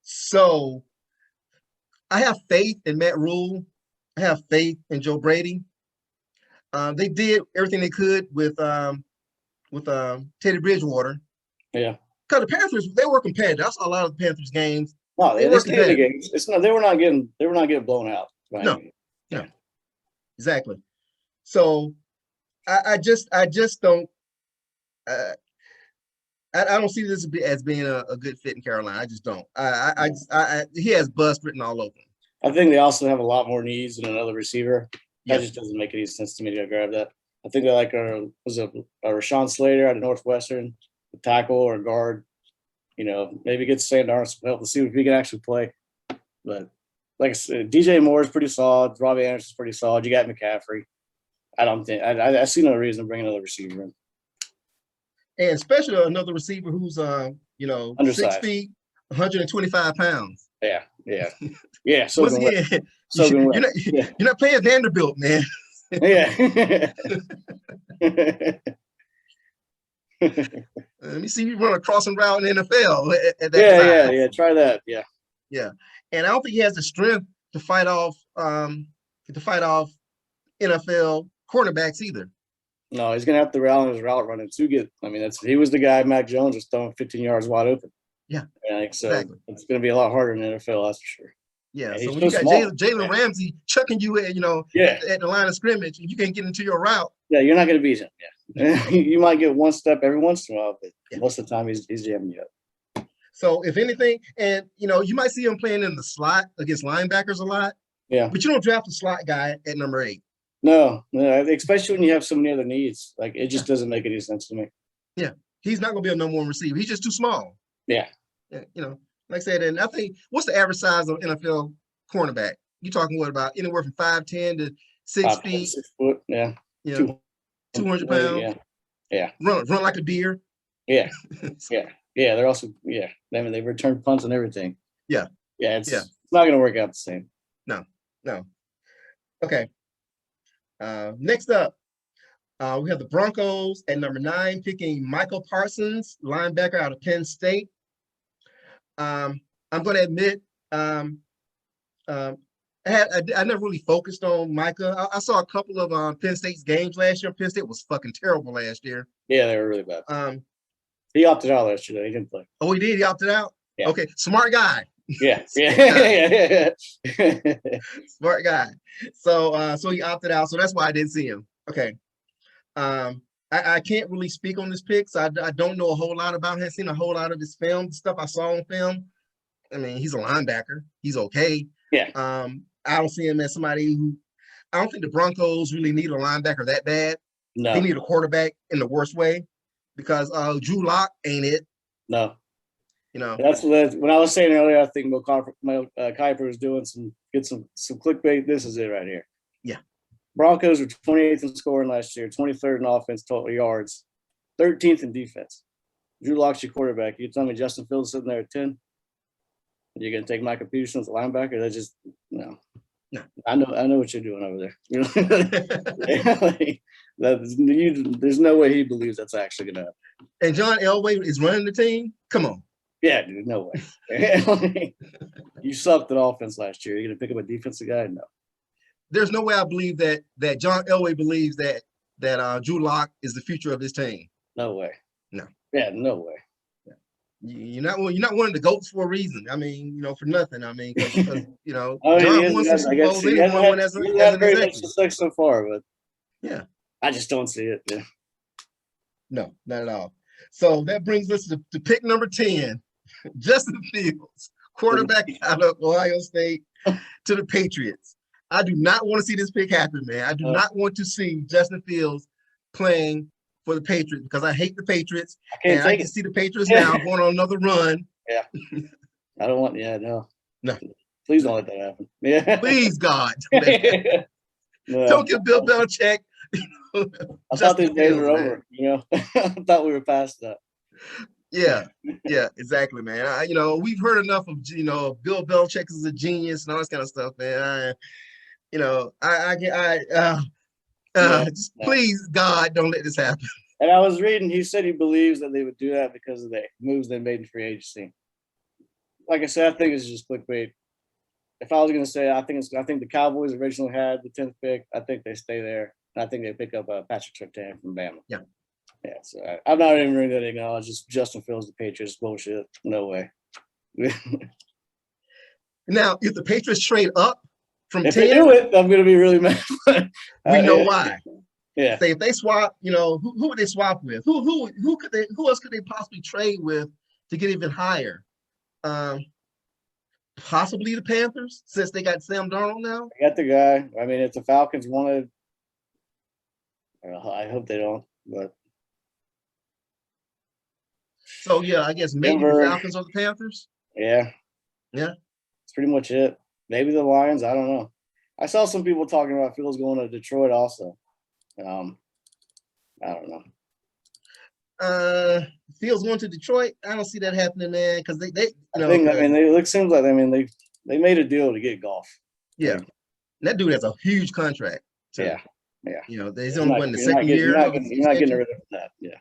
So I have faith in Matt Rule. I have faith in Joe Brady. They did everything they could with Teddy Bridgewater. Yeah. Because the Panthers, they were competitive. I saw a lot of the Panthers games. No, They they were stayed in the competitive. games. It's not. They were not getting blown out. No, no, exactly. So I just don't. I don't see this as being a good fit in Carolina. I just don't. He has bust written all over him. I think they also have a lot more needs than another receiver. That Yep. just doesn't make any sense to me to grab that. I think they like a Rashawn Slater out of Northwestern, a tackle or a guard. Maybe get Sam Darnold some help to see if he can actually play. But like I said, DJ Moore is pretty solid. Robbie Anderson's pretty solid. You got McCaffrey. I see no reason to bring another receiver in. And especially another receiver who's 6 Undersized. feet, 125 pounds. Yeah. So Once again, you're not playing Vanderbilt, man. Yeah. Let me see you run a crossing route in the NFL at that size. Yeah. Try that. Yeah. And I don't think he has the strength to fight off NFL cornerbacks either. No, he's gonna have to rally his route running to get. I mean, he was the guy Mac Jones was throwing 15 yards wide open. Yeah, so exactly. It's gonna be a lot harder in the NFL, that's for sure. Yeah, And so when you got Jalen Ramsey chucking you at the line of scrimmage, and you can't get into your route. Yeah, you're not gonna beat him. Yeah, you might get one step every once in a while, but most of the time he's jamming you up. So if anything, and you might see him playing in the slot against linebackers a lot. Yeah, but you don't draft a slot guy at number 8. No, especially when you have so many other needs. Like it just doesn't make any sense to me. Yeah, he's not gonna be a number 1 receiver. He's just too small. Yeah. Like I said, and I think what's the average size of NFL cornerback? You talking what about anywhere from 5'10" to 6 feet? 6 foot. Yeah. 200 pounds. Yeah. Run like a deer. Yeah. Yeah. They're also I mean they return punts and everything. Yeah. It's not gonna work out the same. No. Okay. Next up, we have the Broncos at number 9 picking Michael Parsons, linebacker out of Penn State. I'm going to admit, I never really focused on Micah. I saw a couple of Penn State's games last year. Penn State was fucking terrible last year. Yeah, they were really bad. He opted out last year. He didn't play. Oh, he did? He opted out? Yeah. Okay, smart guy. Yeah. Smart guy. So he opted out. So that's why I didn't see him. Okay. I can't really speak on this pick, so I don't know a whole lot about him. I've seen a whole lot of his film, stuff I saw on film. I mean, he's a linebacker. He's okay. Yeah. I don't see him as somebody who – I don't think the Broncos really need a linebacker that bad. No. They need a quarterback in the worst way because Drew Lock ain't it. No. That's when I was saying earlier, I think Mel Kiper was doing some clickbait. This is it right here. Yeah. Broncos were 28th in scoring last year, 23rd in offense, total yards, 13th in defense. Drew Lock's your quarterback. You tell me Justin Fields sitting there at 10? You're going to take Micah Peterson as a linebacker? That's just no. I know what you're doing over there. There's no way he believes that's actually going to happen. And John Elway is running the team? Come on. Yeah, dude, no way. You sucked at offense last year. You're going to pick up a defensive guy? No. There's no way I believe that John Elway believes that Drew Lock is the future of his team. No way. No. Yeah, no way. You're not one of the GOATs for a reason. I mean, for nothing. I mean, because John won some Super Bowls. He hasn't won as an executive so far, but yeah, I just don't see it. Yeah. No, not at all. So that brings us to pick number 10, Justin Fields, quarterback out of Ohio State to the Patriots. I do not want to see this pick happen, man. I do not want to see Justin Fields playing for the Patriots because I hate the Patriots. I can see the Patriots now going on another run. Yeah. I don't want, no. Please don't let that happen. Yeah. Please, God. Don't give Bill Belichick. I thought these days were over, I thought we were past that. Yeah, exactly, man. We've heard enough of, Bill Belichick is a genius and all this kind of stuff, man. Please, God, don't let this happen. And I was reading, he said he believes that they would do that because of the moves they made in free agency. Like I said, I think it's just clickbait. if I was going to say, I think the Cowboys originally had the 10th pick. I think they stay there. And I think they pick up Patrick Surtain from Bama. Yeah. Yeah. So I'm not even really going to acknowledge just Justin Fields, the Patriots bullshit. No way. Now, if the Patriots trade up from If 10, they do it, I'm going to be really mad. we know why. Yeah. Say if they swap, who would they swap with? Who else could they possibly trade with to get even higher? Possibly the Panthers, since they got Sam Darnold now. I got the guy. I mean, if the Falcons wanted, I hope they don't, but. So yeah, I guess maybe Denver. the Falcons or the Panthers. Yeah. Yeah. That's pretty much it. Maybe the Lions. I don't know. I saw some people talking about Fields going to Detroit also. I don't know. Fields going to Detroit. I don't see that happening, man. Because they Seems like they made a deal to get Goff. Yeah, that dude has a huge contract. So, yeah. He's only won the second year. You're not getting rid of that. Yeah.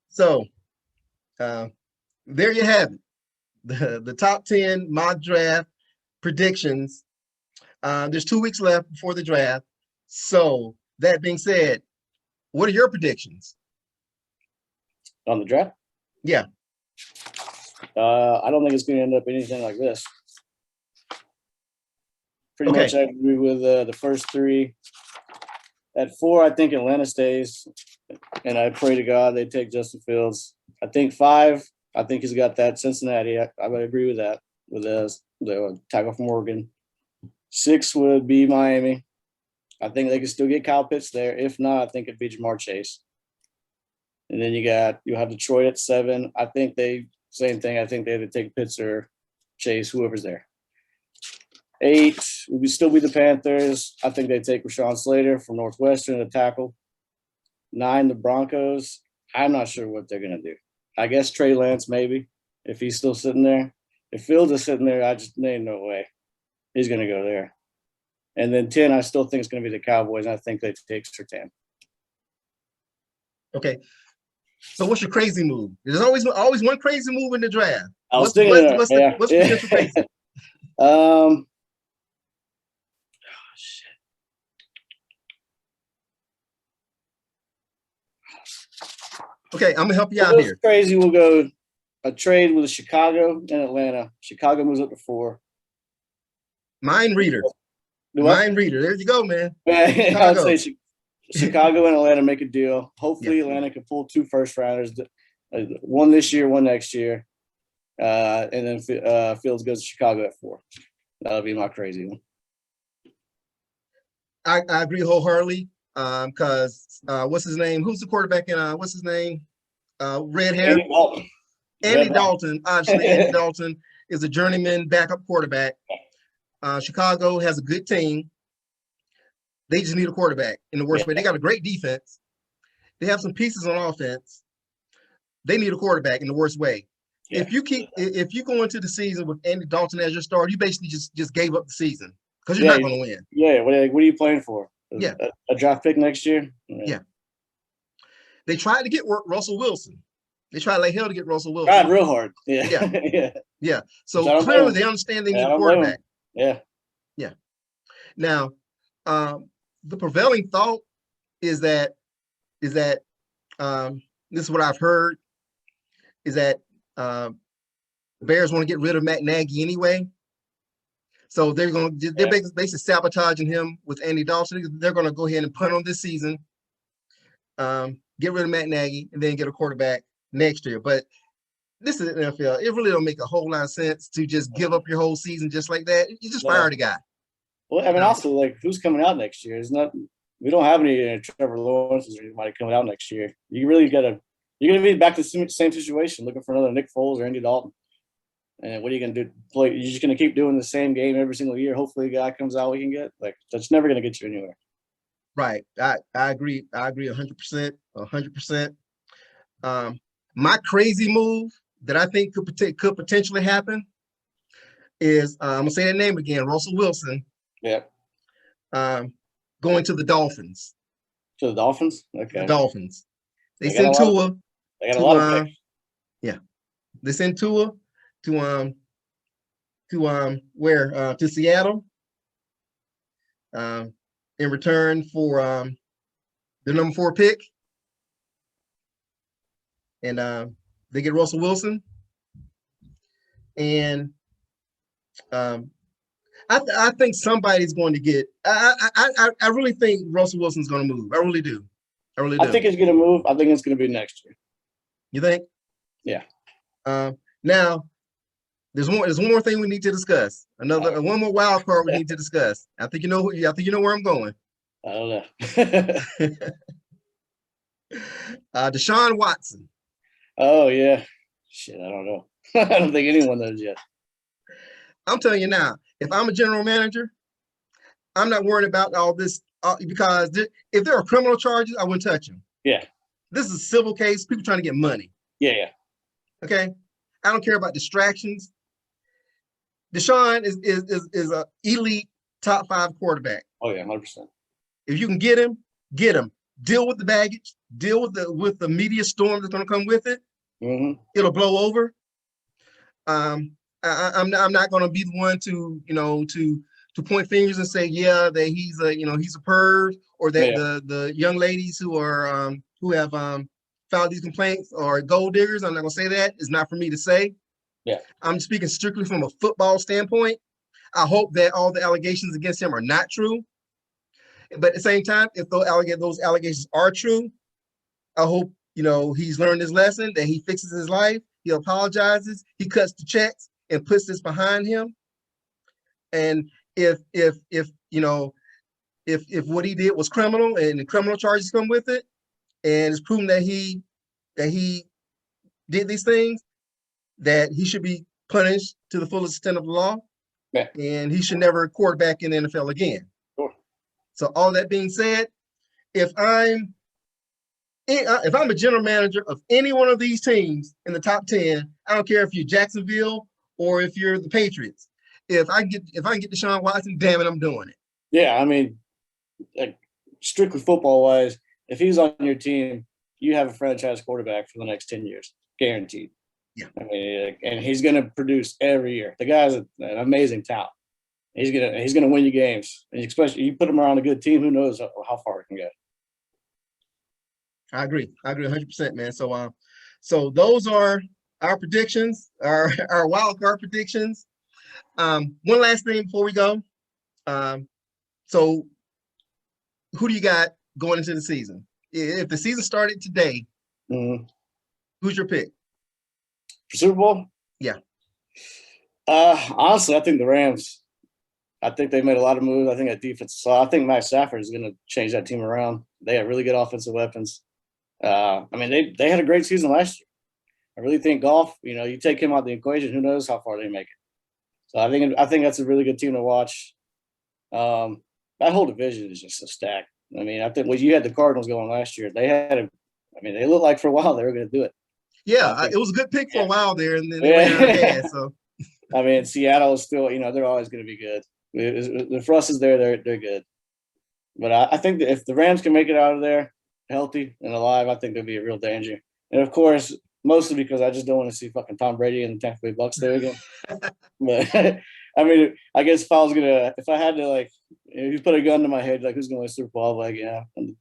So, there you have it. The top 10 mock draft predictions. There's 2 weeks left before the draft. So that being said, what are your predictions on the draft? Yeah. I don't think it's going to end up anything like this. Pretty much, I agree with the first 3. At 4, I think Atlanta stays, and I pray to God they take Justin Fields. I think 5, I think he's got that Cincinnati. I would agree with that, with the tackle from Oregon. 6 would be Miami. I think they can still get Kyle Pitts there. If not, I think it'd be Jamar Chase. And then you have Detroit at 7. I think same thing. I think they would take Pitts or Chase, whoever's there. 8 would still be the Panthers. I think they take Rashawn Slater from Northwestern, a tackle. 9, the Broncos. I'm not sure what they're going to do. I guess Trey Lance maybe, if he's still sitting there. If Fields is sitting there, ain't no way he's going to go there. And then 10, I still think it's going to be the Cowboys, and I think they take Surtain. Okay. So what's your crazy move? There's always one crazy move in the draft. What's potential crazy? Shit. Okay, I'm gonna help you out here. Crazy. We'll go a trade with Chicago and Atlanta. Chicago moves up to 4. Mind reader. Mind reader. There you go, man. I would say Chicago and Atlanta make a deal. Hopefully, Atlanta can pull 2 first-rounders, one this year, one next year, and then Fields goes to Chicago at 4. That'll be my crazy one. I agree wholeheartedly. Because what's his name? Who's the quarterback in? What's his name? Red hair. Andy Dalton. Obviously, Andy Dalton is a journeyman backup quarterback. Chicago has a good team. They just need a quarterback in the worst way. They got a great defense. They have some pieces on offense. They need a quarterback in the worst way. Yeah. If you go into the season with Andy Dalton as your starter, you basically just gave up the season because you're not going to win. Yeah. What are you playing for? Yeah. A draft pick next year? Yeah. They tried to get Russell Wilson. They tried like hell to get Russell Wilson. Tried real hard. Yeah. Yeah. Yeah. So clearly they understand they need a quarterback. Yeah. Yeah. Now, the prevailing thought is that this is what I've heard, is that Bears want to get rid of Matt Nagy anyway. So they're basically sabotaging him with Andy Dalton. They're going to go ahead and punt on this season, get rid of Matt Nagy, and then get a quarterback next year. But this is the NFL. It really don't make a whole lot of sense to just give up your whole season just like that. You just fire the guy. Well, I mean, also, like, who's coming out next year? We don't have any Trevor Lawrence or anybody coming out next year. You're going to be back to the same situation, looking for another Nick Foles or Andy Dalton. And what are you going to do? You're just going to keep doing the same game every single year. Hopefully a guy comes out we can get. Like, that's never going to get you anywhere. Right. I agree. I agree 100%. 100%. My crazy move that I think could potentially happen is I'm gonna say that name again, Russell Wilson. Yeah. Going to the Dolphins. To the Dolphins? Okay. The Dolphins. They send Tua. They got a lot of picks. Yeah. They send Tua to where to Seattle in return for the number 4 pick, and they get Russell Wilson, and I think somebody's going to get. I really think Russell Wilson's going to move. I really do. I really do. I think it's going to move. I think it's going to be next year. You think? Yeah. Now, there's one more thing we need to discuss. One more wild card we need to discuss. I think you know where I'm going. I don't know. Deshaun Watson. Oh yeah. Shit, I don't know. I don't think anyone knows yet. I'm telling you now, if I'm a general manager, I'm not worried about all this because if there are criminal charges, I wouldn't touch them. Yeah. This is a civil case. People trying to get money. Yeah. Okay. I don't care about distractions. Deshaun is an elite top 5 quarterback. Oh yeah, 100%. If you can get him, get him. Deal with the baggage. Deal with the media storm that's going to come with it. Mm-hmm. It'll blow over. I'm not going to be the one to point fingers and say that he's a perv, or that the young ladies who have filed these complaints are gold diggers. I'm not going to say that. It's not for me to say. Yeah. I'm speaking strictly from a football standpoint. I hope that all the allegations against him are not true. But at the same time, if those allegations are true, I hope he's learned his lesson, that he fixes his life, he apologizes, he cuts the checks and puts this behind him. And if what he did was criminal and the criminal charges come with it, and it's proven that he did these things, that he should be punished to the fullest extent of the law. Yeah. And he should never quarterback in the NFL again. Sure. So all that being said, if I'm a general manager of any one of these teams in the top 10, I don't care if you're Jacksonville or if you're the Patriots. If I can get Deshaun Watson, damn it, I'm doing it. Yeah, I mean, like, strictly football wise, if he's on your team, you have a franchise quarterback for the next 10 years, guaranteed. Yeah. I mean, and he's going to produce every year. The guy's an amazing talent. He's gonna win you games, and especially you put him around a good team. Who knows how far it can go? I agree 100%, man. So those are our predictions, our wild card predictions. One last thing before we go. So who do you got going into the season? If the season started today, who's your pick for Super Bowl? Yeah. Honestly, I think the Rams. I think they made a lot of moves. I think that defense. So I think Matt Stafford is going to change that team around. They have really good offensive weapons. I mean, they had a great season last year. I really think Goff. You take him out of the equation, who knows how far they make it. So I think that's a really good team to watch. That whole division is just so stacked. I mean, I think you had the Cardinals going last year. They looked like for a while they were going to do it. Yeah, it was a good pick for a while there, and then they ran out of gas. So, I mean, Seattle is still, they're always going to be good. If Russ is there, they're good. But I think that if the Rams can make it out of there healthy and alive, I think there'll be a real danger. And of course, mostly because I just don't want to see fucking Tom Brady and the Tampa Bay Bucks there again. But I mean, I guess if I had to, if you put a gun to my head, who's going to win Super Bowl,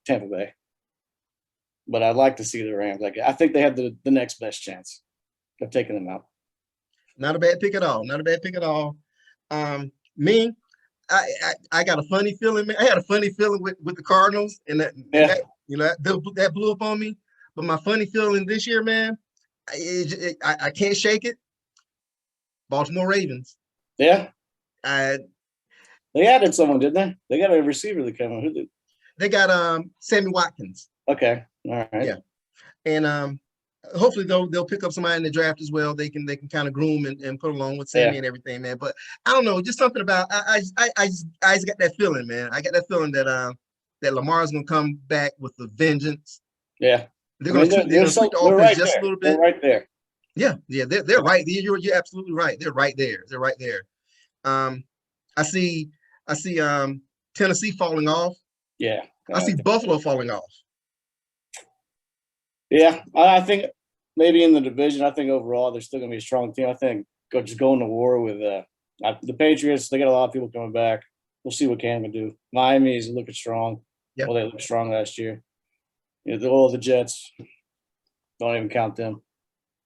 Tampa Bay. But I'd like to see the Rams. I think they have the next best chance of taking them out. Not a bad pick at all. Not a bad pick at all. Me, I got a funny feeling, man. I had a funny feeling with the Cardinals, and that blew up on me. But my funny feeling this year, man, I can't shake it. Baltimore Ravens. Yeah. They added someone, didn't they? They got a receiver that came in. Who did? They got Sammy Watkins. Okay. All right. Yeah. And hopefully they'll pick up somebody in the draft as well. They can kind of groom and put along with Sammy and everything, man. But I don't know, just something about I just got that feeling, man. I got that feeling that Lamar's gonna come back with a vengeance. Yeah. They're gonna tweak the offense just a little bit. They're right there. Yeah, they're right. You're absolutely right. They're right there. They're right there. I see Tennessee falling off. Yeah. I see Buffalo falling off. Yeah, I think maybe in the division, I think overall they're still going to be a strong team. I think just going to war with The Patriots, they got a lot of people coming back. We'll see what Cam can do. Miami is looking strong. Yep. Well, they looked strong last year. The Jets, don't even count them.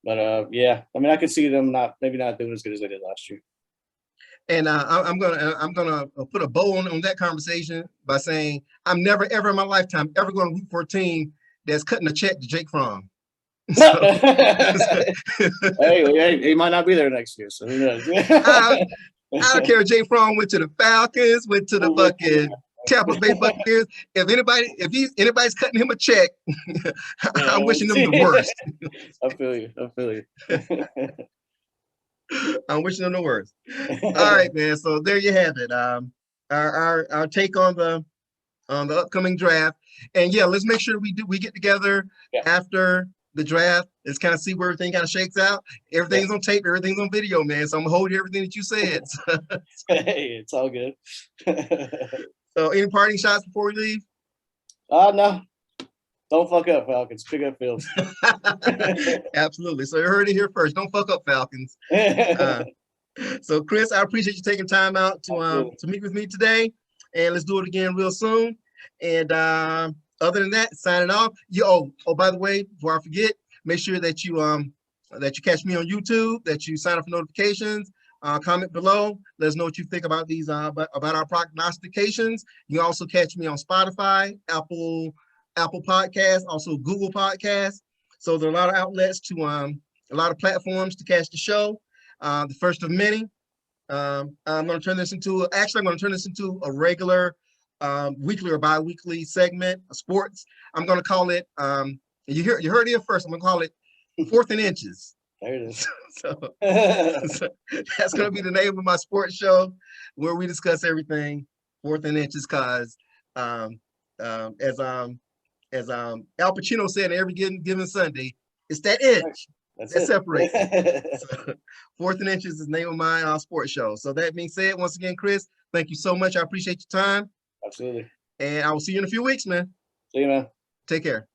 But yeah, I mean, I could see them maybe not doing as good as they did last year. And I'm gonna put a bow on that conversation by saying I'm never ever in my lifetime ever going to root for a team that's cutting a check to Jake Fromm. So, hey, he might not be there next year, so who knows? I don't care if Jake Fromm went to the Falcons, went to the fucking Tampa Bay Buccaneers. If anybody's cutting him a check, I'm wishing them the worst. I feel you. I'm wishing them the worst. All right, man. So there you have it. Our take on the upcoming draft. And yeah, let's make sure we get together after the draft. Let's kind of see where everything kind of shakes out. Everything's on tape, everything's on video, man. So I'm gonna hold everything that you said. Hey, it's all good. So any parting shots before we leave? No. Don't fuck up, Falcons. Pick up Fields. Absolutely. So you heard it here first. Don't fuck up, Falcons. So Chris, I appreciate you taking time out to meet with me today. And let's do it again real soon. And other than that, signing off. By the way, before I forget, make sure that you catch me on YouTube, that you sign up for notifications. Comment below. Let us know what you think about these about our prognostications. You can also catch me on Spotify, Apple Podcasts, also Google Podcasts. So there are a lot of outlets a lot of platforms to catch the show. The first of many. I'm going to turn this into a regular weekly or bi-weekly segment of sports. I'm going to call it. You heard it here first. I'm going to call it 4th and Inches. There it is. So that's going to be the name of my sports show, where we discuss everything 4th and Inches. Cause as Al Pacino said, every given Sunday, it's that inch that separates. So, 4th and Inches is the name of my sports show. So that being said, once again, Chris, thank you so much. I appreciate your time. Absolutely. And I will see you in a few weeks, man. See you, man. Take care.